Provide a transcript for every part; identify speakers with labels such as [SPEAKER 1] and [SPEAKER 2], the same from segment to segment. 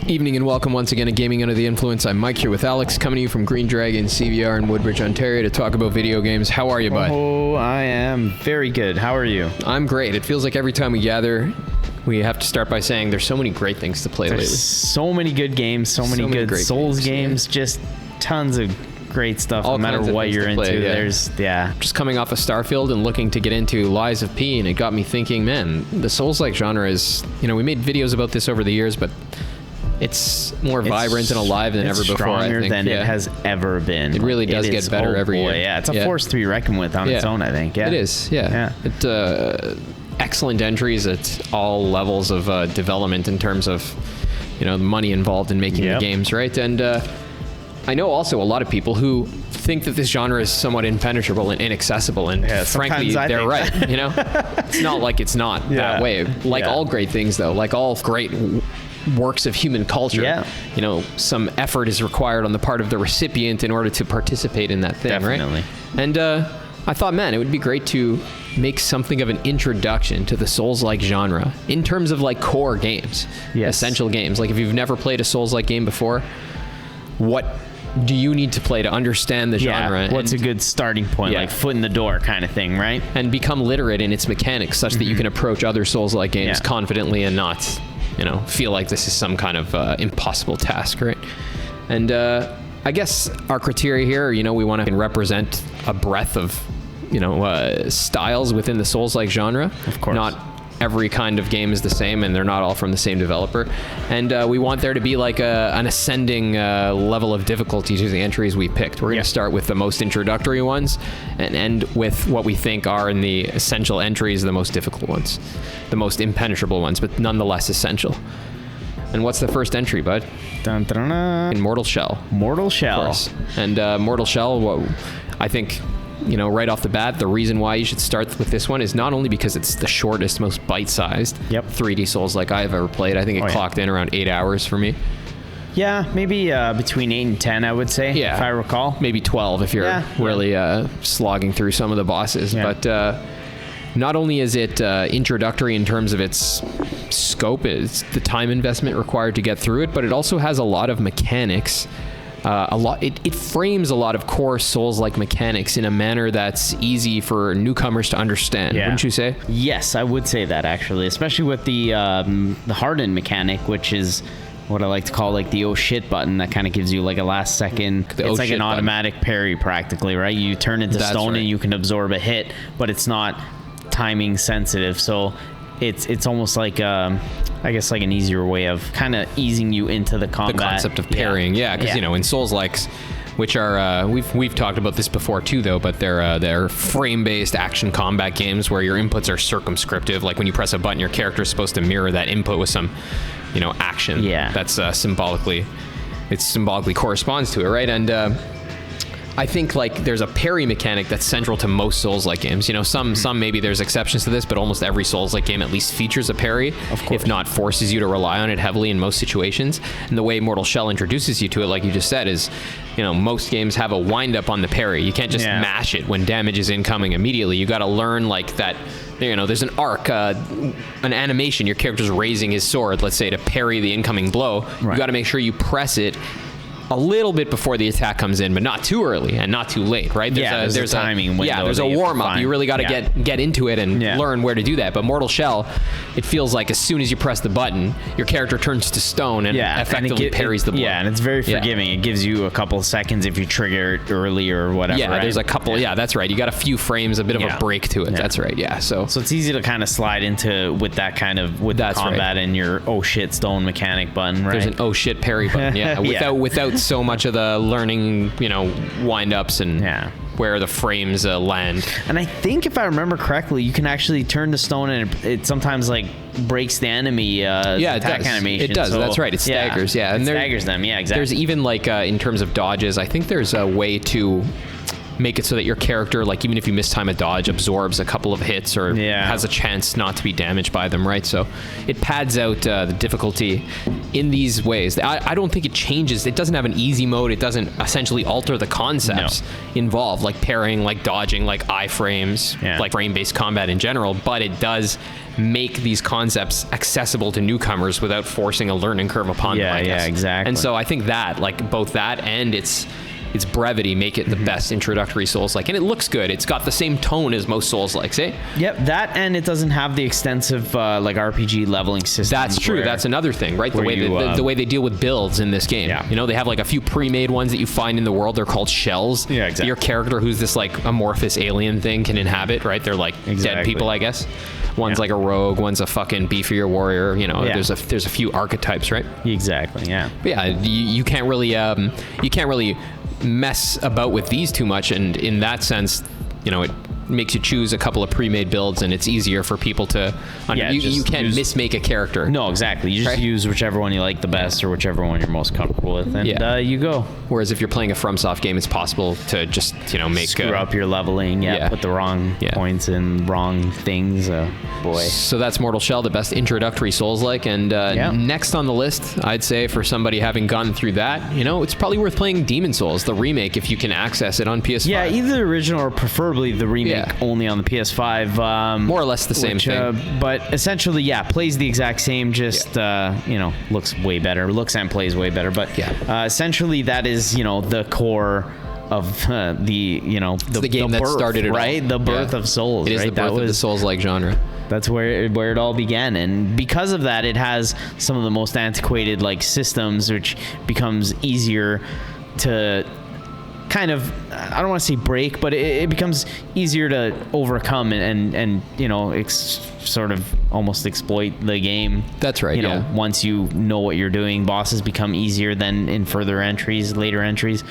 [SPEAKER 1] Evening and welcome once again to Gaming Under the Influence. I'm Mike here with Alex, coming to you from GreenDragonCVR in Woodbridge, Ontario to talk about video games. How are you, bud?
[SPEAKER 2] Oh, I am very good. How are you?
[SPEAKER 1] I'm great. It feels like every time we gather, we have to start by saying there's so many great things to play lately.
[SPEAKER 2] So many good games, so many good
[SPEAKER 1] great
[SPEAKER 2] Souls games, just tons of great stuff,
[SPEAKER 1] All
[SPEAKER 2] no matter what you're into. There's
[SPEAKER 1] just coming off of Starfield and looking to get into Lies of P, and it got me thinking, man, the Souls-like genre is, we made videos about this over the years, but it's more vibrant and alive than ever before, I think.
[SPEAKER 2] Stronger than it has ever been.
[SPEAKER 1] It really does get better every year.
[SPEAKER 2] Yeah, it's a force to be reckoned with on its own, I think. Yeah.
[SPEAKER 1] It is, yeah. Excellent entries at all levels of development in terms of, the money involved in making the games, right? And I know also a lot of people who think that this genre is somewhat impenetrable and inaccessible, and frankly, they're right. It's not like it's not that way. Like all great things, though, like all great works of human culture, some effort is required on the part of the recipient in order to participate in that thing, right? And I thought, man, it would be great to make something of an introduction to the Souls-like genre in terms of like core games, essential games. Like if you've never played a Souls-like game before, what do you need to play to understand the genre?
[SPEAKER 2] What's a good starting point, like foot in the door kind of thing, right?
[SPEAKER 1] And become literate in its mechanics such that you can approach other Souls-like games confidently and not, feel like this is some kind of impossible task, right? And I guess our criteria here, we want to represent a breadth of, styles within the Souls-like genre. Of course. Not every kind of game is the same, and they're not all from the same developer. And we want there to be like an ascending level of difficulty to the entries we picked. We're going to start with the most introductory ones and end with what we think are in the essential entries, the most difficult ones, the most impenetrable ones, but nonetheless essential. And what's the first entry, bud?
[SPEAKER 2] Dun, dun, dun.
[SPEAKER 1] In Mortal Shell.
[SPEAKER 2] Mortal Shell.
[SPEAKER 1] Of course. And Mortal Shell, I think, right off the bat, the reason why you should start with this one is not only because it's the shortest, most bite-sized 3D Souls like I've ever played. I think it clocked in around 8 hours for me.
[SPEAKER 2] Yeah, maybe between 8 and 10, I would say, if I recall.
[SPEAKER 1] Maybe 12 if you're really slogging through some of the bosses. Yeah. But not only is it introductory in terms of its scope, it's the time investment required to get through it, but it also has a lot of mechanics. It frames a lot of core Souls-like mechanics in a manner that's easy for newcomers to understand. Wouldn't you say?
[SPEAKER 2] Yes, I would say that, actually, especially with the harden mechanic, which is what I like to call like the oh shit button that kind of gives you like a last second. It's like an automatic parry practically, right? You turn into stone and you can absorb a hit, but it's not timing sensitive. So it's almost like I guess like an easier way of kind of easing you into the combat.
[SPEAKER 1] The concept of parrying, because in Souls-likes, which are we've talked about this before too, though, but they're frame-based action combat games where your inputs are circumscriptive. Like when you press a button, your character is supposed to mirror that input with some, action. That's symbolically corresponds to it, right? And I think like there's a parry mechanic that's central to most Souls-like games. Some maybe there's exceptions to this, but almost every Souls-like game at least features a parry, if not forces you to rely on it heavily in most situations. And the way Mortal Shell introduces you to it, like you just said, is most games have a wind-up on the parry. You can't just mash it when damage is incoming immediately. You got to learn like that. There's an arc, an animation. Your character's raising his sword, let's say, to parry the incoming blow. You got to make sure you press it a little bit before the attack comes in, but not too early and not too late, right?
[SPEAKER 2] There's a timing window.
[SPEAKER 1] There's a warm-up. You really got to get into it and learn where to do that. But Mortal Shell, it feels like as soon as you press the button, your character turns to stone and effectively parries the blow.
[SPEAKER 2] Yeah, and it's very forgiving. It gives you a couple of seconds if you trigger it early or whatever.
[SPEAKER 1] Yeah, there's a couple. Yeah, that's right. You got a few frames, a bit of a break to it. That's right. Yeah. So
[SPEAKER 2] it's easy to kind of slide into with that kind of combat and your oh shit stone mechanic button, right?
[SPEAKER 1] There's an oh shit parry button. Yeah, without so much of the learning, wind-ups and where the frames land.
[SPEAKER 2] And I think if I remember correctly, you can actually turn to stone and it sometimes like breaks the enemy attack animation.
[SPEAKER 1] It does. So, that's right. It staggers.
[SPEAKER 2] And it staggers them. Yeah, exactly.
[SPEAKER 1] There's even like in terms of dodges, I think there's a way to make it so that your character, like even if you mistime a dodge, absorbs a couple of hits or has a chance not to be damaged by them, right? So it pads out the difficulty in these ways. I don't think it changes. It doesn't have an easy mode. It doesn't essentially alter the concepts involved, like parrying, like dodging, like iframes, like frame-based combat in general, but it does make these concepts accessible to newcomers without forcing a learning curve upon them, I guess.
[SPEAKER 2] Yeah, exactly.
[SPEAKER 1] And so I think that, like, both that and its brevity make it the best introductory Souls-like, and it looks good. It's got the same tone as most Souls-likes, eh?
[SPEAKER 2] Yep, that, and it doesn't have the extensive like RPG leveling system.
[SPEAKER 1] That's true. That's another thing, right? The way they deal with builds in this game.
[SPEAKER 2] Yeah.
[SPEAKER 1] You know, they have like a few pre-made ones that you find in the world. They're called shells.
[SPEAKER 2] Yeah, exactly.
[SPEAKER 1] Your character, who's this like amorphous alien thing, can inhabit, right? They're like dead people, I guess. One's like a rogue, one's a fucking beefier warrior. You know, there's a few archetypes, right?
[SPEAKER 2] Exactly. Yeah.
[SPEAKER 1] But yeah, you can't really mess about with these too much, and in that sense, you know, it makes you choose a couple of pre-made builds, and it's easier for people to you can't mismake a character.
[SPEAKER 2] No, exactly. You just use whichever one you like the best, or whichever one you're most comfortable with, and you go.
[SPEAKER 1] Whereas if you're playing a FromSoft game, it's possible to just, you know, screw
[SPEAKER 2] up your leveling, put the wrong points in wrong things. Boy.
[SPEAKER 1] So that's Mortal Shell, the best introductory Souls-like, and next on the list, I'd say, for somebody having gone through that, you know, it's probably worth playing Demon Souls, the remake, if you can access it on PS5.
[SPEAKER 2] Yeah, either the original or preferably the remake only on the PS5.
[SPEAKER 1] More or less the same thing.
[SPEAKER 2] But essentially, plays the exact same, just, you know, looks way better. Looks and plays way better. But essentially, that is, you know, the core of the
[SPEAKER 1] game that started it all.
[SPEAKER 2] Right? The birth of Souls.
[SPEAKER 1] It is the birth of the Souls-like genre.
[SPEAKER 2] That's where it all began, and because of that, it has some of the most antiquated like systems, which becomes easier to kind of, I don't want to say break, but it becomes easier to overcome and you know, sort of almost exploit the game.
[SPEAKER 1] That's right.
[SPEAKER 2] You know, once you know what you're doing, bosses become easier than in later entries.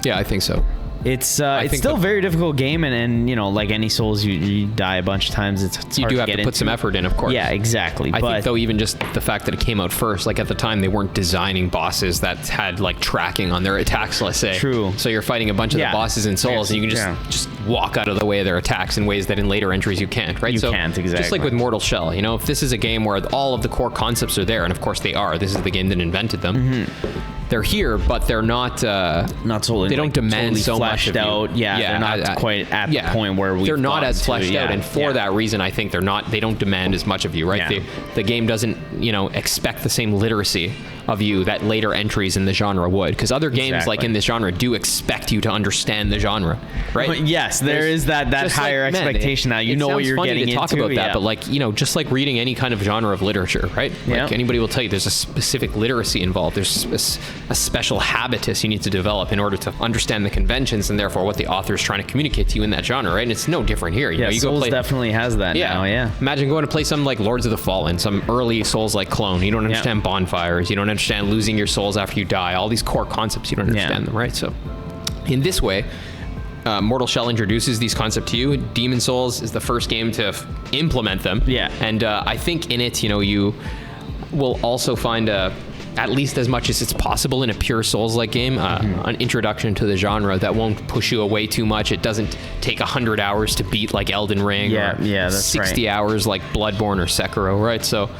[SPEAKER 1] Yeah, I think so.
[SPEAKER 2] It's still a very difficult game, and you know, like any Souls, you die a bunch of times.
[SPEAKER 1] You do have to put some effort in, of course.
[SPEAKER 2] Yeah, exactly.
[SPEAKER 1] I think though, even just the fact that it came out first, like at the time, they weren't designing bosses that had like tracking on their attacks, let's say.
[SPEAKER 2] True.
[SPEAKER 1] So you're fighting a bunch of the bosses in Souls, and you can just walk out of the way of their attacks in ways that in later entries you can't, right?
[SPEAKER 2] You can't, exactly.
[SPEAKER 1] Just like with Mortal Shell, you know, if this is a game where all of the core concepts are there, and of course they are, this is the game that invented them. They're here, but they're not
[SPEAKER 2] totally.
[SPEAKER 1] They don't demand
[SPEAKER 2] totally
[SPEAKER 1] so much of
[SPEAKER 2] out.
[SPEAKER 1] you.
[SPEAKER 2] They're not quite at the point where
[SPEAKER 1] they're not as fleshed out, and for that reason, I think they don't demand as much of you, right? The game doesn't, you know, expect the same literacy of you that later entries in the genre would, because other games like in this genre do expect you to understand the genre, right?
[SPEAKER 2] But yes, there's that higher expectation now. You know what you're getting into.
[SPEAKER 1] It sounds funny to talk about that, but like, you know, just like reading any kind of genre of literature, right? Like anybody will tell you, there's a specific literacy involved. There's a special habitus you need to develop in order to understand the conventions and therefore what the author is trying to communicate to you in that genre, right? And it's no different here. You know, you
[SPEAKER 2] Souls
[SPEAKER 1] go play,
[SPEAKER 2] definitely has that now. Yeah.
[SPEAKER 1] Imagine going to play something like Lords of the Fallen, some early Souls-like clone. You don't understand bonfires. You don't understand losing your souls after you die. All these core concepts, you don't understand them, right? So, in this way, Mortal Shell introduces these concepts to you. Demon Souls is the first game to implement them. Yeah. And I think in it, you know, you will also find at least as much as it's possible in a pure Souls-like game, an introduction to the genre that won't push you away too much. It doesn't take 100 hours to beat like Elden Ring, or
[SPEAKER 2] that's
[SPEAKER 1] 60 hours like Bloodborne or Sekiro, right? So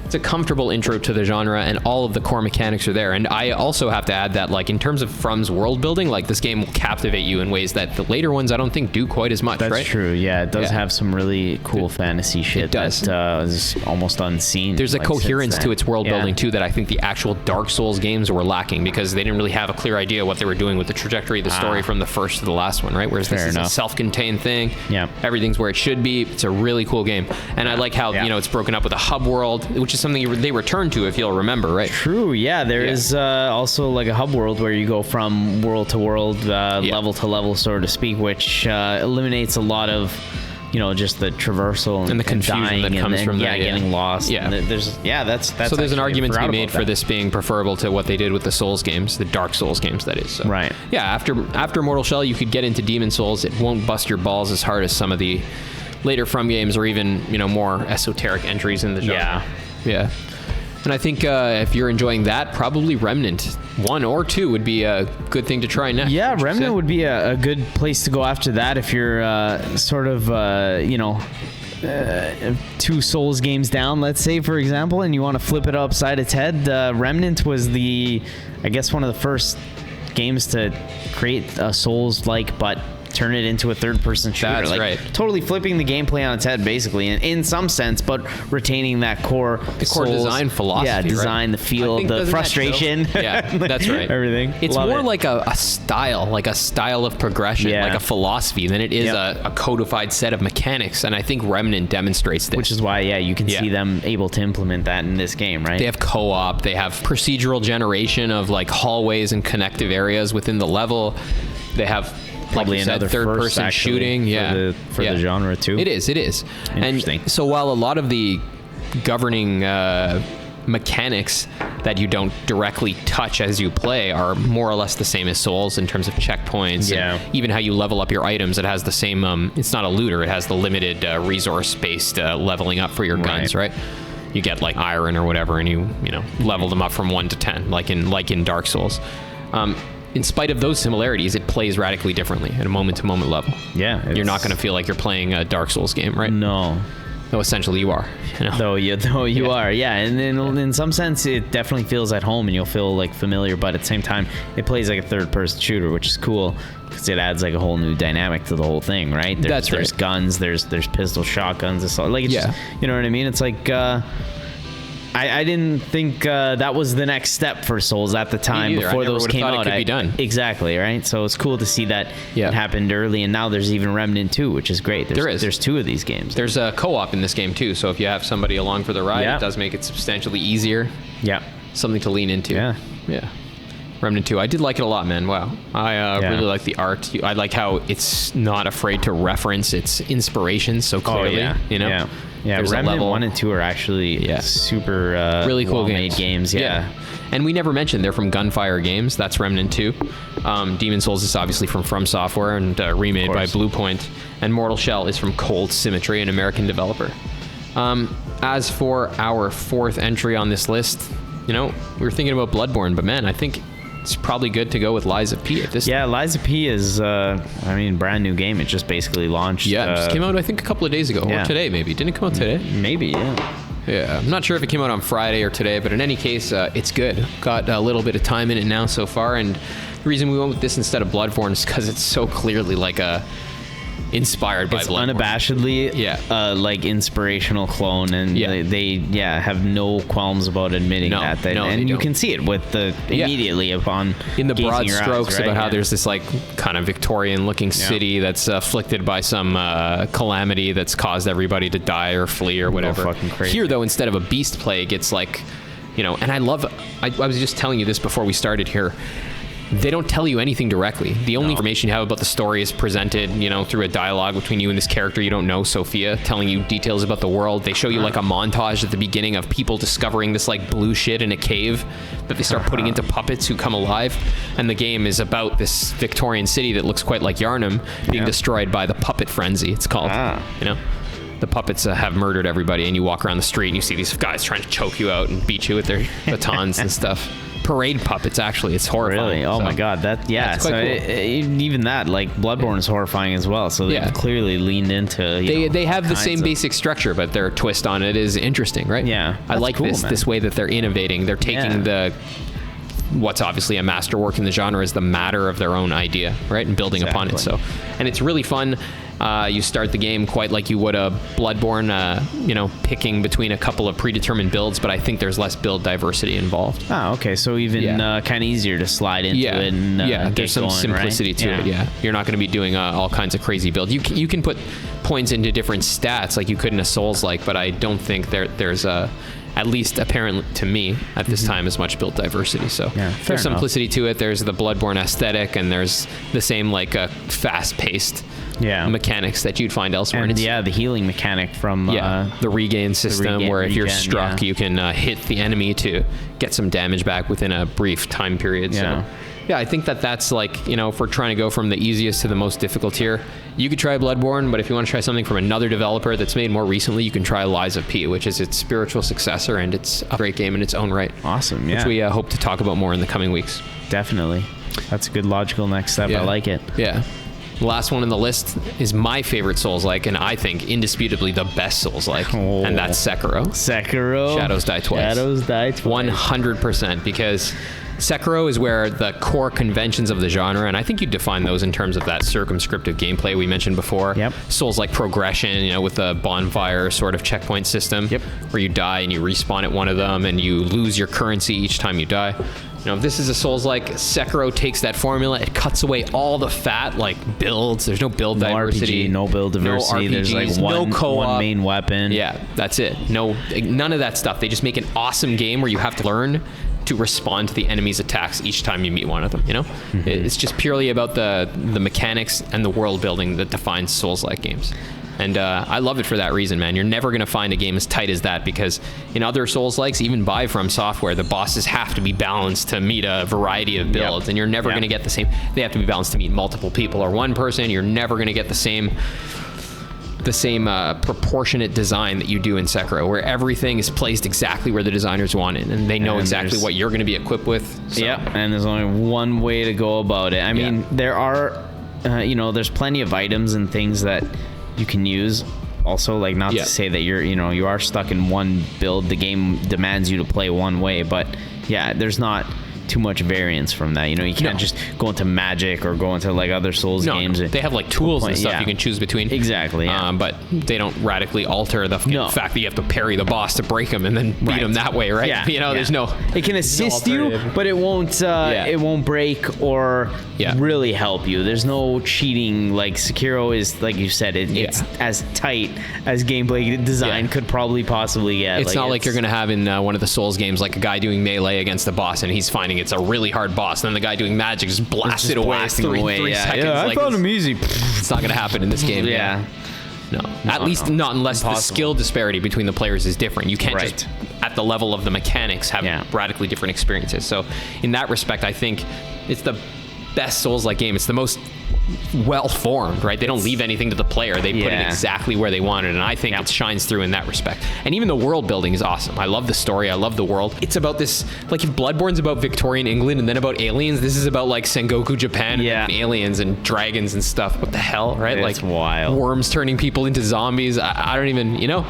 [SPEAKER 1] it's a comfortable intro to the genre, and all of the core mechanics are there. And I also have to add that, like, in terms of From's world building, like, this game will captivate you in ways that the later ones I don't think do quite as much.
[SPEAKER 2] That's true. Yeah, it does have some really cool fantasy shit. It does. That is almost unseen.
[SPEAKER 1] There's a coherence to its world building too that I think the actual Dark Souls games were lacking, because they didn't really have a clear idea what they were doing with the trajectory of the story from the first to the last one, right? Whereas this is a self-contained thing. Yeah, everything's where it should be. It's a really cool game, and I like how you know, it's broken up with a hub world, which is something they return to, if you'll remember, right?
[SPEAKER 2] True. Yeah, there is also like a hub world where you go from world to world, level to level, so to speak, which eliminates a lot of, you know, just the traversal
[SPEAKER 1] and the confusion that comes from that,
[SPEAKER 2] getting lost. Yeah, and that's
[SPEAKER 1] so there's an argument to be made for this being preferable to what they did with the Souls games, the Dark Souls games, that is. So,
[SPEAKER 2] right.
[SPEAKER 1] Yeah, after Mortal Shell, you could get into Demon Souls. It won't bust your balls as hard as some of the later From games, or even, you know, more esoteric entries in the genre. Yeah. And I think if you're enjoying that, probably Remnant 1 or 2 would be a good thing to try next.
[SPEAKER 2] Yeah, Remnant would be a good place to go after that if you're sort of, you know, 2 Souls games down, let's say, for example, and you want to flip it upside its head, Remnant was I guess one of the first games to create a Souls-like, but turn it into a third-person shooter.
[SPEAKER 1] That's right.
[SPEAKER 2] Totally flipping the gameplay on its head, basically, in some sense, but retaining that core
[SPEAKER 1] Souls design philosophy.
[SPEAKER 2] Yeah, design,
[SPEAKER 1] right?
[SPEAKER 2] the feel, the frustration.
[SPEAKER 1] Yeah, that's right.
[SPEAKER 2] Everything.
[SPEAKER 1] It's
[SPEAKER 2] Love
[SPEAKER 1] more
[SPEAKER 2] it.
[SPEAKER 1] like a style of progression, like a philosophy, than it is a codified set of mechanics. And I think Remnant demonstrates this.
[SPEAKER 2] Which is why, you can see them able to implement that in this game, right?
[SPEAKER 1] They have co-op. They have procedural generation of like hallways and connective areas within the level. They have
[SPEAKER 2] probably
[SPEAKER 1] like
[SPEAKER 2] another
[SPEAKER 1] third-person shooting,
[SPEAKER 2] for the genre too.
[SPEAKER 1] It is.
[SPEAKER 2] Interesting.
[SPEAKER 1] And so while a lot of the governing mechanics that you don't directly touch as you play are more or less the same as Souls in terms of checkpoints, and even how you level up your items, it has the same. It's not a looter; it has the limited resource-based leveling up for your guns, right? You get like iron or whatever, and you level them up from 1 to 10, like in Dark Souls. In spite of those similarities, it plays radically differently at a moment-to-moment level.
[SPEAKER 2] Yeah.
[SPEAKER 1] You're not going to feel like you're playing a Dark Souls game, right?
[SPEAKER 2] No.
[SPEAKER 1] Though essentially you are.
[SPEAKER 2] Though you are, and then in some sense it definitely feels at home and you'll feel like familiar, but at the same time it plays like a third-person shooter, which is cool because it adds like a whole new dynamic to the whole thing, right? There's guns, there's pistol, shotguns, it's like it's just, you know what I mean? It's like I didn't think that was the next step for Souls at the time before those came out.
[SPEAKER 1] It could be done.
[SPEAKER 2] Exactly, right? So it's cool to see that it happened early, and now there's even Remnant 2, which is great. There's 2 of these games.
[SPEAKER 1] There's a co-op in this game too, so if you have somebody along for the ride, it does make it substantially easier.
[SPEAKER 2] Yeah.
[SPEAKER 1] Something to lean into.
[SPEAKER 2] Yeah.
[SPEAKER 1] Remnant 2. I did like it a lot, man. Wow. I really like the art. I like how it's not afraid to reference its inspirations so clearly.
[SPEAKER 2] Yeah,
[SPEAKER 1] there's
[SPEAKER 2] Remnant
[SPEAKER 1] a level.
[SPEAKER 2] 1 and 2 are actually super
[SPEAKER 1] really cool
[SPEAKER 2] well-made games. Yeah.
[SPEAKER 1] And we never mentioned they're from Gunfire Games. That's Remnant 2. Demon Souls is obviously from Software and remade by Bluepoint. And Mortal Shell is from Cold Symmetry, an American developer. As for our 4th entry on this list, we were thinking about Bloodborne, but man, I think it's probably good to go with Lies of P at this time.
[SPEAKER 2] Yeah, Lies of P is, brand new game. It just basically launched.
[SPEAKER 1] Yeah, it just came out, I think, a couple of days ago. Or today, maybe. Didn't it come out today?
[SPEAKER 2] Maybe, yeah.
[SPEAKER 1] Yeah, I'm not sure if it came out on Friday or today, but in any case, it's good. Got a little bit of time in it now so far, and the reason we went with this instead of Bloodborne is because it's so clearly like inspired by Bloodborne.
[SPEAKER 2] Unabashedly like inspirational clone, and they have no qualms about admitting that and you can see it with the immediately upon
[SPEAKER 1] in the broad strokes,
[SPEAKER 2] right?
[SPEAKER 1] about how there's this like kind of Victorian looking city that's afflicted by some calamity that's caused everybody to die or flee or whatever.
[SPEAKER 2] Fucking crazy.
[SPEAKER 1] Here though, instead of a beast plague, it's like and I love I was just telling you this before we started here. They don't tell you anything directly. The only information you have about the story is presented, through a dialogue between you and this character you don't know, Sophia, telling you details about the world. They show you like a montage at the beginning of people discovering this like blue shit in a cave that they start putting into puppets who come alive. And the game is about this Victorian city that looks quite like Yharnam being destroyed by the puppet frenzy, it's called. The puppets have murdered everybody, and you walk around the street and you see these guys trying to choke you out and beat you with their batons and stuff. Parade puppets, actually. It's horrifying.
[SPEAKER 2] Really? Oh my god. That's quite cool. Even that, like Bloodborne is horrifying as well, so they've clearly leaned into
[SPEAKER 1] they have the same basic structure, but their twist on it is interesting, right? I like cool, this way that they're innovating. They're taking what's obviously a masterwork in the genre is the matter of their own idea, right? And building upon it. So, and it's really fun. You start the game quite like you would a Bloodborne, picking between a couple of predetermined builds, but I think there's less build diversity involved.
[SPEAKER 2] Oh, okay. So even kind of easier to slide into it and
[SPEAKER 1] there's some simplicity to it. You're not going to be doing all kinds of crazy builds. You can put points into different stats like you could in a Souls-like, but I don't think there's at least apparently to me at this time, as much build diversity. So there's simplicity to it. There's the Bloodborne aesthetic, and there's the same like fast-paced mechanics that you'd find elsewhere.
[SPEAKER 2] And the healing mechanic from
[SPEAKER 1] the regain system, where if you're struck, you can hit the enemy to get some damage back within a brief time period. So I think that's like, if we're trying to go from the easiest to the most difficult here, you could try Bloodborne, but if you want to try something from another developer that's made more recently, you can try Lies of P, which is its spiritual successor, and it's a great game in its own right.
[SPEAKER 2] Awesome,
[SPEAKER 1] which we hope to talk about more in the coming weeks.
[SPEAKER 2] Definitely. That's a good logical next step. I like it.
[SPEAKER 1] Yeah. The last one on the list is my favorite Souls-like, and I think indisputably the best Souls-like, and that's Sekiro. Shadows Die Twice. 100%, because Sekiro is where the core conventions of the genre, and I think you define those in terms of that circumscriptive gameplay we mentioned before.
[SPEAKER 2] Yep.
[SPEAKER 1] Souls-like progression, with the bonfire sort of checkpoint system, where you die and you respawn at one of them, and you lose your currency each time you die. This is a Souls-like. Sekiro takes that formula. It cuts away all the fat, builds. There's no build diversity.
[SPEAKER 2] No build diversity.
[SPEAKER 1] No RPGs,
[SPEAKER 2] There's
[SPEAKER 1] no co-op.
[SPEAKER 2] one main weapon.
[SPEAKER 1] Yeah, that's it. None of that stuff. They just make an awesome game where you have to learn to respond to the enemy's attacks each time you meet one of them, It's just purely about the mechanics and the world building that defines Souls-like games. And I love it for that reason, man. You're never going to find a game as tight as that, because in other Souls-likes, even by From Software, the bosses have to be balanced to meet a variety of builds, and you're never going to get the same. They have to be balanced to meet multiple people or one person. You're never going to get the same proportionate design that you do in Sekiro, where everything is placed exactly where the designers want it, and they know exactly what you're going to be equipped with. So.
[SPEAKER 2] Yeah, and there's only one way to go about it. I mean, there are, there's plenty of items and things that you can use. Also, not to say that you are stuck in one build. The game demands you to play one way, but yeah, there's not too much variance from that. You can't just go into magic or go into other Souls games.
[SPEAKER 1] They have tools and stuff you can choose between.
[SPEAKER 2] Exactly. Yeah.
[SPEAKER 1] But they don't radically alter the fact that you have to parry the boss to break him and then beat him that way, right?
[SPEAKER 2] Yeah.
[SPEAKER 1] There's no.
[SPEAKER 2] It can assist you, but it won't. It won't break or really help you. There's no cheating. Sekiro is, like you said, it's as tight as gameplay design could probably possibly get.
[SPEAKER 1] It's not like you're gonna have in one of the Souls games a guy doing melee against the boss and he's finding it's a really hard boss, and then the guy doing magic just blasts it away. Three seconds.
[SPEAKER 2] Yeah, I found him easy.
[SPEAKER 1] It's not going to happen in this game. No, at least not unless the skill disparity between the players is different. You can't just, at the level of the mechanics, have radically different experiences. So in that respect, I think it's the best Souls-like game. It's the most well-formed, right? They don't leave anything to the player. They put it exactly where they want it, and I think it shines through in that respect. And even the world building is awesome. I love the story. I love the world. It's about this, if Bloodborne's about Victorian England and then about aliens, this is about Sengoku Japan and aliens and dragons and stuff. What the hell, right?
[SPEAKER 2] It's wild.
[SPEAKER 1] Worms turning people into zombies. I don't even,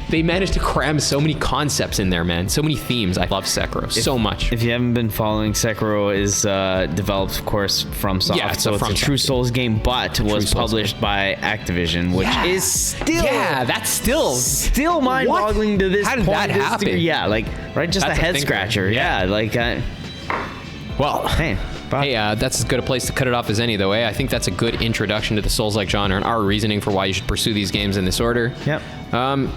[SPEAKER 1] They managed to cram so many concepts in there, man. So many themes. I love Sekiro so much.
[SPEAKER 2] If you haven't been following, Sekiro is developed, of course, from Soft.
[SPEAKER 1] Yeah,
[SPEAKER 2] so it's a true Souls game, but was published by Activision, which is still...
[SPEAKER 1] Yeah, that's still
[SPEAKER 2] mind-boggling to this
[SPEAKER 1] point. How did that happen?
[SPEAKER 2] Just a head-scratcher.
[SPEAKER 1] Well, hey, that's as good a place to cut it off as any, though, eh? I think that's a good introduction to the Souls-like genre and our reasoning for why you should pursue these games in this order.
[SPEAKER 2] Yep.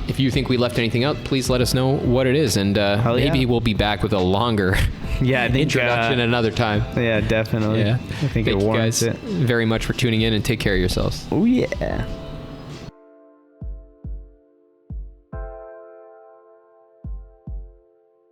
[SPEAKER 1] If you think we left anything out, please let us know what it is, and maybe we'll be back with a longer introduction another time.
[SPEAKER 2] Yeah, definitely.
[SPEAKER 1] Yeah.
[SPEAKER 2] I think it warrants it.
[SPEAKER 1] Thank you guys very much for tuning in, and take care of yourselves.
[SPEAKER 2] Oh, yeah.